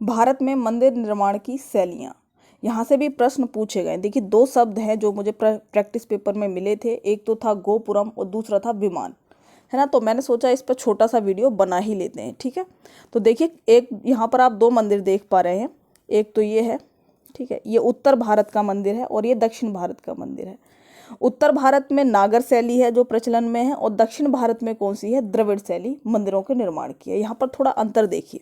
भारत में मंदिर निर्माण की शैलियाँ, यहाँ से भी प्रश्न पूछे गए। देखिए, दो शब्द हैं जो मुझे प्रैक्टिस पेपर में मिले थे, एक तो था गोपुरम और दूसरा था विमान, है ना। तो मैंने सोचा इस पर छोटा सा वीडियो बना ही लेते हैं, ठीक है। तो देखिए, एक यहाँ पर आप दो मंदिर देख पा रहे हैं, एक तो ये है, ठीक है, ये उत्तर भारत का मंदिर है और ये दक्षिण भारत का मंदिर है। उत्तर भारत में नागर शैली है जो प्रचलन में है, और दक्षिण भारत में कौन सी है, द्रविड़ शैली मंदिरों के निर्माण की है। यहाँ पर थोड़ा अंतर देखिए।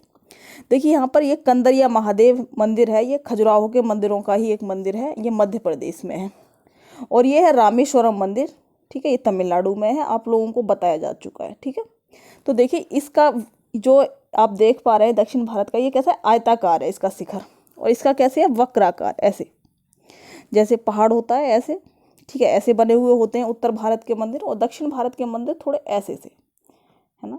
देखिए, यहाँ पर ये कंदरिया महादेव मंदिर है, ये खजुराहो के मंदिरों का ही एक मंदिर है, ये मध्य प्रदेश में है। और ये है रामेश्वरम मंदिर, ठीक है, ये तमिलनाडु में है, आप लोगों को बताया जा चुका है, ठीक है। तो देखिए, इसका जो आप देख पा रहे हैं दक्षिण भारत का, ये कैसा है, आयताकार है इसका शिखर, और इसका कैसे है, वक्राकार, ऐसे जैसे पहाड़ होता है ऐसे, ठीक है, ऐसे बने हुए होते हैं उत्तर भारत के मंदिर, और दक्षिण भारत के मंदिर थोड़े ऐसे से, है ना।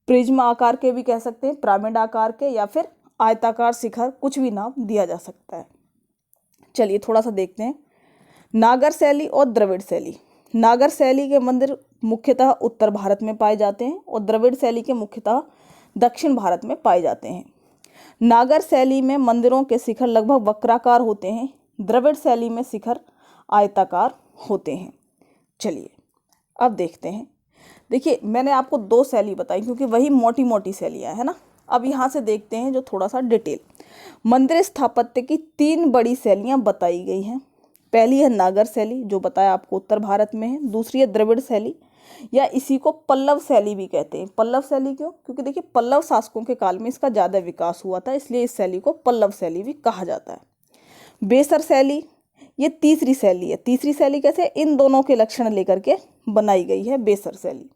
प्रिज्म आकार के भी कह सकते हैं, पिरामिड आकार के, या फिर आयताकार शिखर, कुछ भी नाम दिया जा सकता है। चलिए थोड़ा सा देखते हैं नागर शैली और द्रविड़ शैली। नागर शैली के मंदिर मुख्यतः उत्तर भारत में पाए जाते हैं और द्रविड़ शैली के मुख्यतः दक्षिण भारत में पाए जाते हैं। नागर शैली में मंदिरों के शिखर लगभग वक्राकार होते हैं, द्रविड़ शैली में शिखर आयताकार होते हैं। चलिए अब देखते हैं। देखिए, मैंने आपको दो शैली बताई क्योंकि वही मोटी मोटी शैलियाँ है ना। अब यहाँ से देखते हैं जो थोड़ा सा डिटेल। मंदिर स्थापत्य की तीन बड़ी शैलियाँ बताई गई हैं। पहली है नागर शैली, जो बताया आपको उत्तर भारत में है। दूसरी है द्रविड़ शैली, या इसी को पल्लव शैली भी कहते हैं। पल्लव शैली क्यों? क्योंकि देखिए, पल्लव शासकों के काल में इसका ज़्यादा विकास हुआ था, इसलिए इस शैली को पल्लव शैली भी कहा जाता है। बेसर शैली, ये तीसरी शैली है। तीसरी शैली कैसे? इन दोनों के लक्षण लेकर के बनाई गई है बेसर शैली,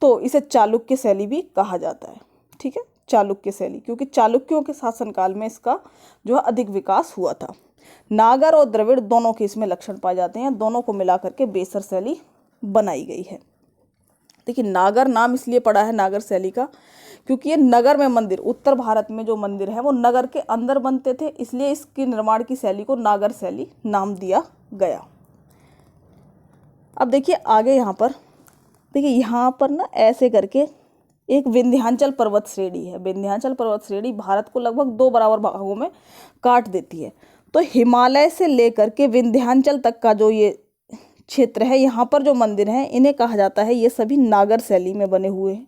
तो इसे चालुक्य शैली भी कहा जाता है, ठीक है, चालुक्य शैली, क्योंकि चालुक्यों के शासनकाल में इसका जो है अधिक विकास हुआ था। नागर और द्रविड़ दोनों के इसमें लक्षण पाए जाते हैं, दोनों को मिला करके बेसर शैली बनाई गई है। देखिए, नागर नाम इसलिए पड़ा है नागर शैली का क्योंकि ये नगर में मंदिर, उत्तर भारत में जो मंदिर है वो नगर के अंदर बनते थे, इसलिए इसके निर्माण की शैली को नागर शैली नाम दिया गया। अब देखिए आगे, यहाँ पर देखिए, यहाँ पर ना ऐसे करके एक विंध्याचल पर्वत श्रेणी है। विंध्याचल पर्वत श्रेणी भारत को लगभग दो बराबर भागों में काट देती है। तो हिमालय से लेकर के विंध्याचल तक का जो ये क्षेत्र है, यहाँ पर जो मंदिर हैं इन्हें कहा जाता है, ये सभी नागर शैली में बने हुए हैं।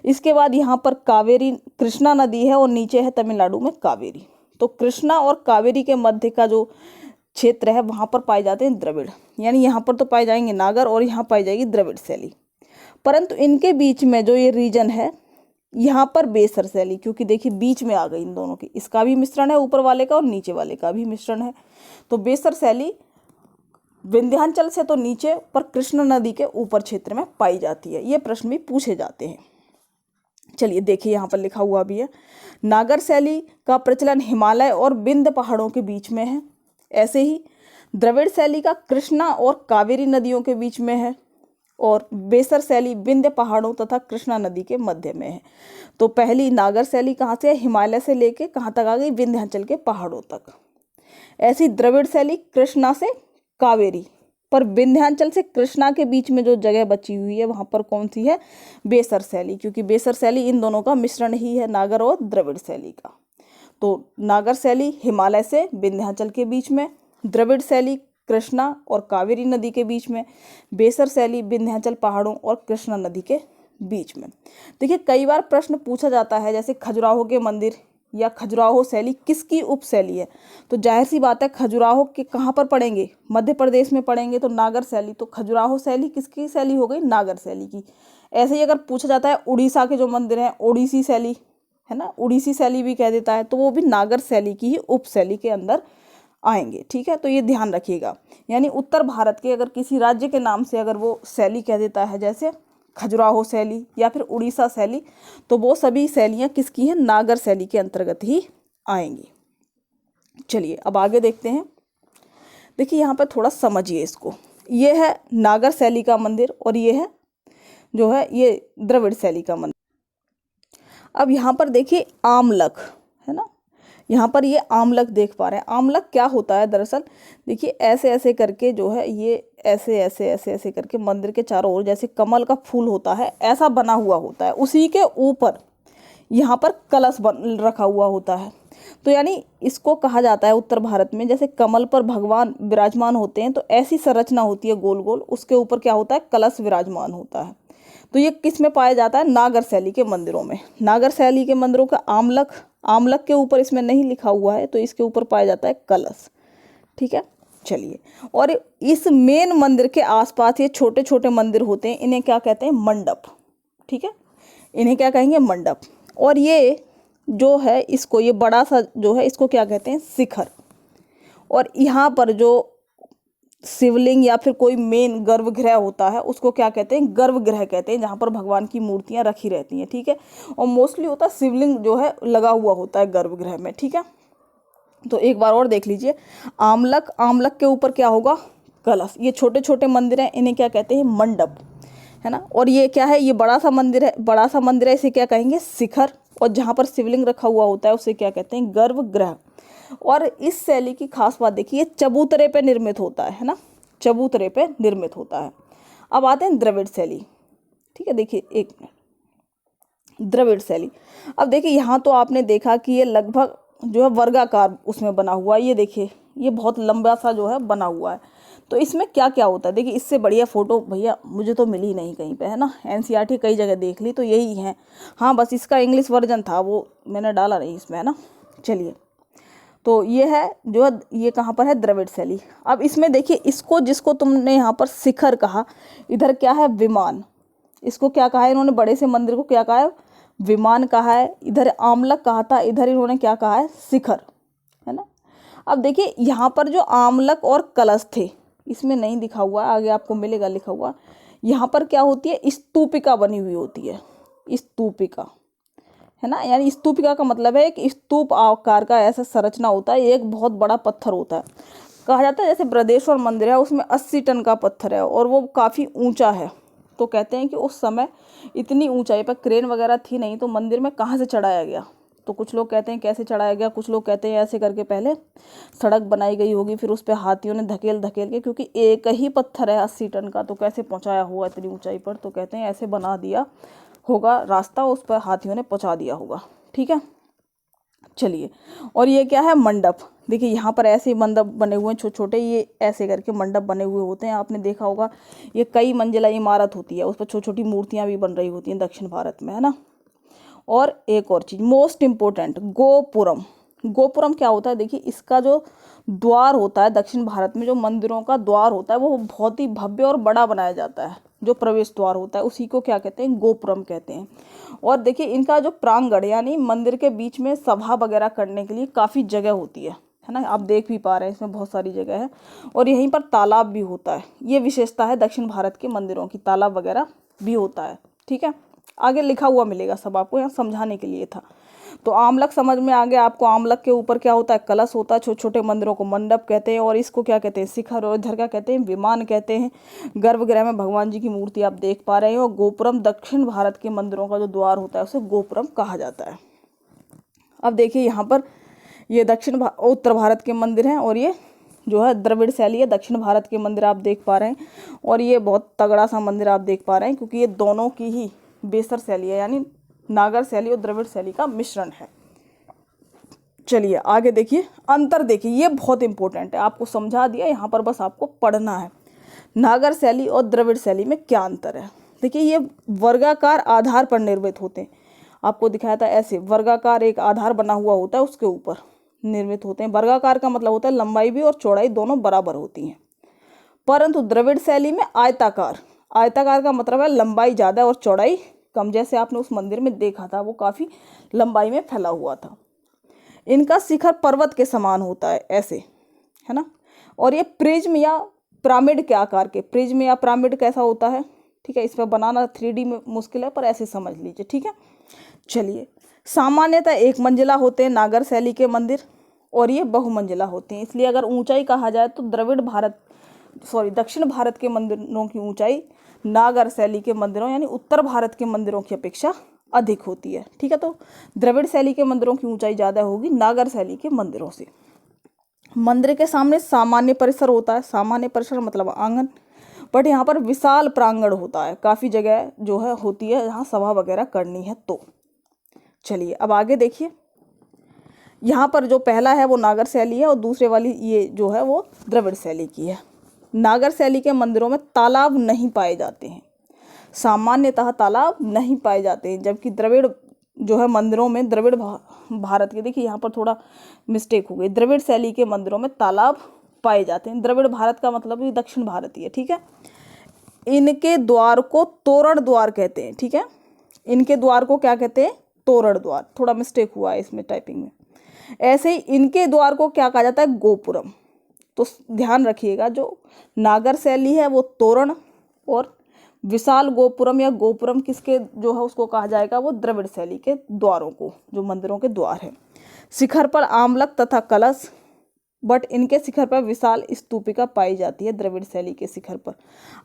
इसके बाद यहाँ पर कावेरी, कृष्णा नदी है और नीचे है तमिलनाडु में कावेरी। तो कृष्णा और कावेरी के मध्य का जो क्षेत्र है वहाँ पर पाए जाते हैं द्रविड़, यानी यहाँ पर तो पाए जाएंगे नागर और यहाँ पाई जाएगी द्रविड़ शैली। परंतु इनके बीच में जो ये रीजन है, यहाँ पर बेसर शैली, क्योंकि देखिए बीच में आ गई इन दोनों की, इसका भी मिश्रण है ऊपर वाले का और नीचे वाले का भी मिश्रण है। तो बेसर शैली विंध्याचल से तो नीचे पर कृष्ण नदी के ऊपर क्षेत्र में पाई जाती है। ये प्रश्न भी पूछे जाते हैं। चलिए देखिए, यहाँ पर लिखा हुआ भी है, नागर शैली का प्रचलन हिमालय और विंध्य पहाड़ों के बीच में है। ऐसे ही द्रविड़ शैली का कृष्णा और कावेरी नदियों के बीच में है, और बेसर शैली विंध्य पहाड़ों तथा कृष्णा नदी के मध्य में है। तो पहली नागर शैली कहाँ से है, हिमालय से लेके कहाँ तक आ गई, विंध्याचल के पहाड़ों तक। ऐसी द्रविड़ शैली कृष्णा से कावेरी, पर विंध्याचल से कृष्णा के बीच में जो जगह बची हुई है वहाँ पर कौन सी है, बेसर शैली, क्योंकि बेसर शैली इन दोनों का मिश्रण ही है, नागर और द्रविड़ शैली का। तो नागर शैली हिमालय से विंध्याचल के बीच में, द्रविड़ शैली कृष्णा और कावेरी नदी के बीच में, बेसर शैली विंध्याचल पहाड़ों और कृष्णा नदी के बीच में। देखिए, कई बार प्रश्न पूछा जाता है, जैसे खजुराहो के मंदिर या खजुराहो शैली किसकी उप शैली है, तो जाहिर सी बात है खजुराहो के कहाँ पर पड़ेंगे, मध्य प्रदेश में पड़ेंगे, तो नागर शैली। तो खजुराहो शैली किसकी शैली हो गई, नागर शैली की। ऐसे ही अगर पूछा जाता है उड़ीसा के जो मंदिर हैं, ओडिसी शैली है ना, उड़ीसी शैली भी कह देता है, तो वो भी नागर शैली की ही उप शैली के अंदर आएंगे, ठीक है। तो ये ध्यान रखिएगा, यानी उत्तर भारत के अगर किसी राज्य के नाम से अगर वो शैली कह देता है, जैसे खजुराहो शैली या फिर उड़ीसा शैली, तो वो सभी शैलियाँ किसकी हैं, नागर शैली के अंतर्गत ही आएंगी। चलिए अब आगे देखते हैं। देखिए, यहाँ पर थोड़ा समझिए इसको। ये है नागर शैली का मंदिर और ये है जो है ये द्रविड़ शैली का मंदिर। अब यहाँ पर देखिए आमलक है ना, यहाँ पर ये आमलक देख पा रहे हैं। आमलक क्या होता है दरअसल, देखिए ऐसे ऐसे करके जो है ये ऐसे ऐसे ऐसे ऐसे करके मंदिर के चारों ओर जैसे कमल का फूल होता है ऐसा बना हुआ होता है, उसी के ऊपर यहाँ पर कलश बन रखा हुआ होता है। तो यानी इसको कहा जाता है उत्तर भारत में जैसे कमल पर भगवान विराजमान होते हैं तो ऐसी संरचना होती है गोल गोल, उसके ऊपर क्या होता है, कलश विराजमान होता है। तो ये किस में पाया जाता है, नागर शैली के मंदिरों में। नागर शैली के मंदिरों का आमलक, आमलक के ऊपर इसमें नहीं लिखा हुआ है तो इसके ऊपर पाया जाता है कलश। ठीक है, चलिए। और इस मेन मंदिर के आसपास ये छोटे छोटे मंदिर होते हैं, इन्हें क्या कहते हैं, मंडप। ठीक है, इन्हें क्या कहेंगे, मंडप। और ये जो है इसको, ये बड़ा सा जो है इसको क्या कहते हैं, शिखर। और यहाँ पर जो शिवलिंग या फिर कोई मेन गर्भगृह होता है उसको क्या कहते हैं, गर्भगृह कहते हैं, जहाँ पर भगवान की मूर्तियाँ रखी रहती हैं। ठीक है, और मोस्टली होता है शिवलिंग जो है लगा हुआ होता है गर्भगृह में। ठीक है, तो एक बार और देख लीजिए, आमलक, आमलक के ऊपर क्या होगा, कलश। ये छोटे छोटे मंदिर हैं, इन्हें क्या कहते हैं, मंडप, है ना। और ये क्या है, ये बड़ा सा मंदिर है, बड़ा सा मंदिर है, इसे क्या कहेंगे, शिखर। और जहाँ पर शिवलिंग रखा हुआ होता है उसे क्या कहते हैं, गर्भगृह। और इस शैली की खास बात देखिए, चबूतरे पे निर्मित होता है ना, चबूतरे पे निर्मित होता है। अब आते हैं द्रविड़ शैली। ठीक है, देखिए एक मिनट, द्रविड़ शैली। अब देखिए यहाँ तो आपने देखा कि ये लगभग जो है वर्गाकार उसमें बना हुआ है। ये देखिए, ये बहुत लंबा सा जो है बना हुआ है। तो इसमें क्या क्या होता है, देखिए इससे बढ़िया फोटो भैया मुझे तो मिली नहीं कहीं पे, है ना। एनसीईआरटी कई जगह देख ली तो यही है। हाँ, बस इसका इंग्लिश वर्जन था वो मैंने डाला नहीं इसमें, है ना। चलिए, तो ये है जो है, ये कहाँ पर है, द्रविड़ शैली। अब इसमें देखिए, इसको जिसको तुमने यहाँ पर शिखर कहा, इधर क्या है, विमान। इसको क्या कहा है इन्होंने, बड़े से मंदिर को क्या कहा है, विमान कहा है। इधर आमलक कहा था, इधर इन्होंने क्या कहा है, शिखर, है ना। अब देखिए यहाँ पर जो आमलक और कलश थे, इसमें नहीं दिखा हुआ है, आगे आपको मिलेगा लिखा हुआ। यहाँ पर क्या होती है, स्तूपिका बनी हुई होती है, स्तूपिका, है ना। यानी स्तूपिका का मतलब है कि स्तूप आकार का ऐसा संरचना होता है, एक बहुत बड़ा पत्थर होता है। कहा जाता है जैसे बृहदेश्वर मंदिर है, उसमें 80 टन का पत्थर है और वो काफ़ी ऊंचा है। तो कहते हैं कि उस समय इतनी ऊंचाई पर क्रेन वगैरह थी नहीं, तो मंदिर में कहाँ से चढ़ाया गया। तो कुछ लोग कहते हैं कैसे चढ़ाया गया, कुछ लोग कहते हैं ऐसे करके पहले सड़क बनाई गई होगी, फिर उस पर हाथियों ने धकेल धकेल के, क्योंकि एक ही पत्थर है 80 टन का, तो कैसे पहुँचाया हुआ इतनी ऊंचाई पर। तो कहते हैं ऐसे बना दिया होगा रास्ता, उस पर हाथियों ने पहुँचा दिया होगा। ठीक है, चलिए। और ये क्या है, मंडप। देखिए यहाँ पर ऐसे मंडप बने हुए हैं छोटे छोटे, ये ऐसे करके मंडप बने हुए होते हैं। आपने देखा होगा ये कई मंजिला इमारत होती है, उस पर छोटी छोटी मूर्तियाँ भी बन रही होती हैं दक्षिण भारत में, है ना। और एक और चीज़ मोस्ट इम्पोर्टेंट, गोपुरम। गोपुरम क्या होता है, देखिए इसका जो द्वार होता है दक्षिण भारत में, जो मंदिरों का द्वार होता है वो बहुत ही भव्य और बड़ा बनाया जाता है। जो प्रवेश द्वार होता है उसी को क्या कहते हैं, गोपुरम कहते हैं। और देखिए इनका जो प्रांगण यानी मंदिर के बीच में सभा वगैरह करने के लिए काफ़ी जगह होती है ना। आप देख भी पा रहे हैं इसमें बहुत सारी जगह है। और यहीं पर तालाब भी होता है, ये विशेषता है दक्षिण भारत के मंदिरों की, तालाब वगैरह भी होता है। ठीक है, आगे लिखा हुआ मिलेगा सब आपको, यहाँ समझाने के लिए था। तो आमलक समझ में आ गया आपको, आमलक के ऊपर क्या होता है, कलश होता है। छोटे छोटे मंदिरों को मंडप कहते हैं, और इसको क्या कहते हैं, शिखर। और इधर क्या कहते हैं, विमान कहते हैं। गर्भगृह में भगवान जी की मूर्ति आप देख पा रहे हैं। और गोपुरम दक्षिण भारत के मंदिरों का जो द्वार होता है उसे गोपुरम कहा जाता है। अब देखिए यहाँ पर ये उत्तर भारत के मंदिर हैं, और ये जो है द्रविड़ शैली है, दक्षिण भारत के मंदिर आप देख पा रहे हैं। और ये बहुत तगड़ा सा मंदिर आप देख पा रहे हैं, क्योंकि ये दोनों की ही बेसर शैली है, यानी नागर शैली और द्रविड़ शैली का मिश्रण है। चलिए आगे देखिए, अंतर देखिए, ये बहुत इंपॉर्टेंट है, आपको समझा दिया, यहाँ पर बस आपको पढ़ना है। नागर शैली और द्रविड़ शैली में क्या अंतर है। देखिए ये वर्गाकार आधार पर निर्मित होते हैं, आपको दिखाया था ऐसे वर्गाकार एक आधार बना हुआ होता है उसके ऊपर निर्मित होते हैं। वर्गाकार का मतलब होता है लंबाई भी और चौड़ाई दोनों बराबर होती हैं। परंतु द्रविड़ शैली में आयताकार, आयताकार का मतलब है लंबाई ज़्यादा और चौड़ाई कम। जैसे आपने उस मंदिर में देखा था वो काफ़ी लंबाई में फैला हुआ था। इनका शिखर पर्वत के समान होता है ऐसे, है ना। और ये प्रिज्म या पिरामिड के आकार के, प्रिज्म या पिरामिड कैसा होता है, ठीक है, इसमें बनाना 3D में मुश्किल है, पर ऐसे समझ लीजिए। ठीक है, चलिए। सामान्यतः एक मंजिला होते हैं नागर शैली के मंदिर, और ये बहुमंजिला होते हैं। इसलिए अगर ऊंचाई कहा जाए तो दक्षिण भारत के मंदिरों की ऊंचाई नागर शैली के मंदिरों यानी उत्तर भारत के मंदिरों की अपेक्षा अधिक होती है। ठीक है, तो द्रविड़ शैली के मंदिरों की ऊंचाई ज़्यादा होगी नागर शैली के मंदिरों से। मंदिर के सामने सामान्य परिसर होता है, सामान्य परिसर मतलब आंगन, बट यहाँ पर विशाल प्रांगण होता है, काफ़ी जगह जो है होती है जहाँ सभा वगैरह करनी है। तो चलिए अब आगे देखिए, यहाँ पर जो पहला है वो नागर शैली है और दूसरे वाली ये जो है वो द्रविड़ शैली की है। नागर शैली के मंदिरों में तालाब नहीं पाए जाते हैं, सामान्यतः तालाब नहीं पाए जाते हैं, जबकि द्रविड़ जो है मंदिरों में, द्रविड़ भारत के, देखिए यहाँ पर थोड़ा मिस्टेक हो गई, द्रविड़ शैली के मंदिरों में तालाब पाए जाते हैं। द्रविड़ भारत का मतलब ये दक्षिण भारतीय है, ठीक है। इनके द्वार को तोरण द्वार कहते हैं, ठीक है। इनके द्वार को क्या कहते हैं? तोरण द्वार। थोड़ा मिस्टेक हुआ है इसमें टाइपिंग में। ऐसे ही इनके द्वार को क्या कहा जाता है? गोपुरम। तो ध्यान रखिएगा, जो नागर शैली है वो तोरण, और विशाल गोपुरम या गोपुरम किसके जो है उसको कहा जाएगा? वो द्रविड़ शैली के द्वारों को, जो मंदिरों के द्वार है। शिखर पर आमलक तथा कलश, बट इनके शिखर पर विशाल स्तूपिका पाई जाती है। द्रविड़ शैली के शिखर पर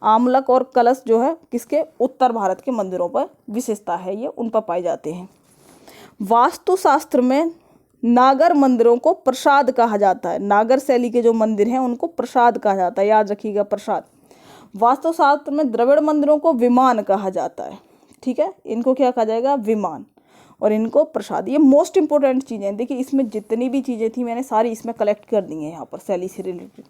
आमलक और कलश जो है किसके? उत्तर भारत के मंदिरों पर विशेषता है, ये उन पर पाए जाते हैं। वास्तुशास्त्र में नागर मंदिरों को प्रसाद कहा जाता है। नागर शैली के जो मंदिर हैं उनको प्रसाद कहा जाता है, याद रखिएगा, प्रसाद। वास्तुशास्त्र में द्रविड़ मंदिरों को विमान कहा जाता है, ठीक है। इनको क्या कहा जाएगा? विमान, और इनको प्रसाद। ये मोस्ट इंपॉर्टेंट चीज़ें हैं। देखिए इसमें जितनी भी चीज़ें थी मैंने सारी इसमें कलेक्ट कर दी हैं यहाँ पर शैली से रिलेटेड।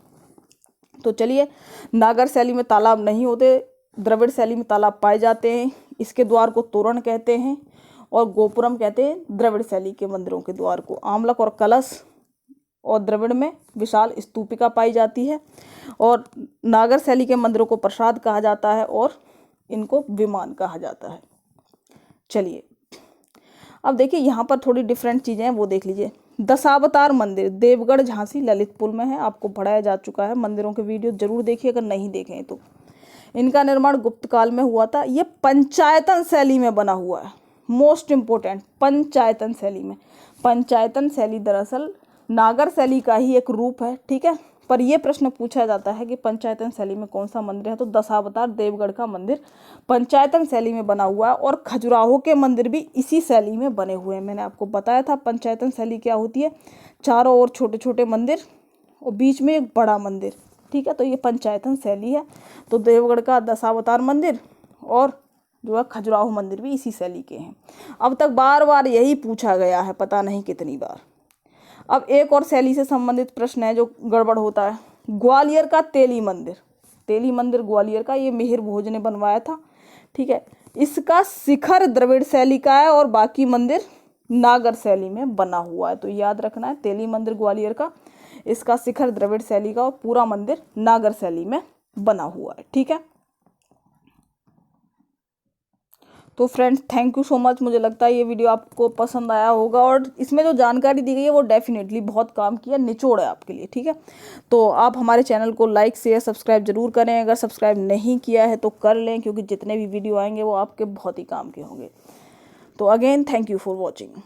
तो चलिए, नागर शैली में तालाब नहीं होते, द्रविड़ शैली में तालाब पाए जाते हैं। इसके द्वार को तोरण कहते हैं और गोपुरम कहते हैं द्रविड़ शैली के मंदिरों के द्वार को। आमलक और कलश, और द्रविड़ में विशाल स्तूपिका पाई जाती है, और नागर शैली के मंदिरों को प्रसाद कहा जाता है और इनको विमान कहा जाता है। चलिए अब देखिए यहाँ पर थोड़ी डिफरेंट चीज़ें हैं, वो देख लीजिए। दशावतार मंदिर देवगढ़, झांसी, ललितपुर में है। आपको पढ़ाया जा चुका है, मंदिरों के वीडियो जरूर देखिए अगर नहीं देखे हैं तो। इनका निर्माण गुप्त काल में हुआ था। ये पंचायतन शैली में बना हुआ है, मोस्ट इम्पोर्टेंट, पंचायतन शैली में। पंचायतन शैली दरअसल नागर शैली का ही एक रूप है, ठीक है। पर यह प्रश्न पूछा जाता है कि पंचायतन शैली में कौन सा मंदिर है, तो दशावतार देवगढ़ का मंदिर पंचायतन शैली में बना हुआ है। और खजुराहो के मंदिर भी इसी शैली में बने हुए हैं। मैंने आपको बताया था पंचायतन शैली क्या होती है, चारों ओर छोटे छोटे मंदिर और बीच में एक बड़ा मंदिर, ठीक है। तो ये पंचायतन शैली है। तो देवगढ़ का दशावतार मंदिर और जो है खजुराहो मंदिर भी इसी शैली के हैं। अब तक बार बार यही पूछा गया है, पता नहीं कितनी बार। अब एक और शैली से संबंधित प्रश्न है जो गड़बड़ होता है। ग्वालियर का तेली मंदिर, तेली मंदिर ग्वालियर का, ये मिहिर भोज ने बनवाया था, ठीक है। इसका शिखर द्रविड़ शैली का है और बाकी मंदिर नागर शैली में बना हुआ है। तो याद रखना है, तेली मंदिर ग्वालियर का, इसका शिखर द्रविड़ शैली का और पूरा मंदिर नागर शैली में बना हुआ है, ठीक है। तो friends, thank you so much. मुझे लगता है ये वीडियो आपको पसंद आया होगा, और इसमें जो जानकारी दी गई है वो डेफिनेटली बहुत काम किया, निचोड़ है आपके लिए, ठीक है। तो आप हमारे चैनल को लाइक शेयर सब्सक्राइब जरूर करें। अगर सब्सक्राइब नहीं किया है तो कर लें, क्योंकि जितने भी वीडियो आएंगे वो आपके बहुत ही काम के होंगे। तो again thank you for watching.